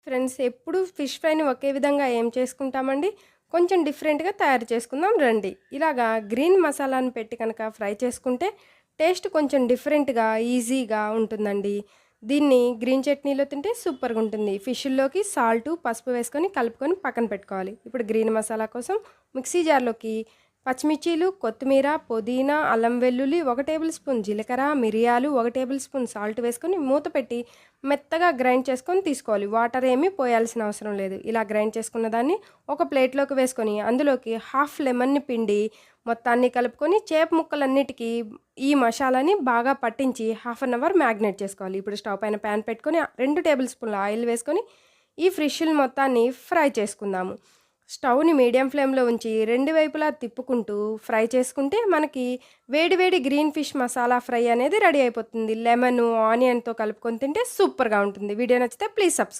Friends ఎప్పుడు fish ఫ్రైని ఒకే విధంగా ఏం చేసుకుంటామండి. కొంచెం డిఫరెంట్‌గా తయారు చేసుకుందాం రండి. ఇలాగా గ్రీన్ మసాలాను పెట్టి కనుక ఫ్రై చేసుకుంటే టేస్ట్ కొంచెం డిఫరెంట్‌గా, ఈజీగా ఉంటుందండి. దీన్ని గ్రీన్ చట్నీలో తింటే సూపర్‌గుంటుంది. ఫిష్‌ల్లోకి సాల్టు, పసుపు వేసుకొని కలుపుకొని పక్కన పెట్టుకోవాలి. ఇప్పుడు గ్రీన్ మసాలా కోసం మిక్సీ జార్‌లోకి పచ్చిమిర్చీలు, కొత్తిమీర, పుదీనా, అల్లం వెల్లుల్లి, 1 టేబుల్ స్పూన్ జీలకర్ర, మిరియాలు, 1 టేబుల్ స్పూన్ సాల్ట్ వేసుకొని మూత పెట్టి మెత్తగా గ్రైండ్ చేసుకొని తీసుకోవాలి. వాటర్ ఏమీ పోయాల్సిన అవసరం లేదు. ఇలా గ్రైండ్ చేసుకున్న దాన్ని ఒక ప్లేట్‌లోకి వేసుకొని అందులోకి హాఫ్ లెమన్‌ని పిండి మొత్తాన్ని కలుపుకొని చేప ముక్కలన్నిటికీ ఈ మసాలాని బాగా పట్టించి హాఫ్ అన్ అవర్ మ్యాగ్నేట్ చేసుకోవాలి. ఇప్పుడు స్టవ్ పైన పాన్ పెట్టుకొని 2 టేబుల్ స్పూన్ల ఆయిల్ వేసుకొని ఈ ఫిష్‌లు మొత్తాన్ని ఫ్రై చేసుకుందాము. స్టవ్‌ని మీడియం ఫ్లేమ్‌లో ఉంచి రెండు వైపులా తిప్పుకుంటూ ఫ్రై చేసుకుంటే మనకి వేడి వేడి గ్రీన్ ఫిష్ మసాలా ఫ్రై అనేది రెడీ అయిపోతుంది. లెమను, ఆనియన్‌తో కలుపుకొని తింటే సూపర్‌గా ఉంటుంది. వీడియో నచ్చితే ప్లీజ్ సబ్స్క్రైబ్.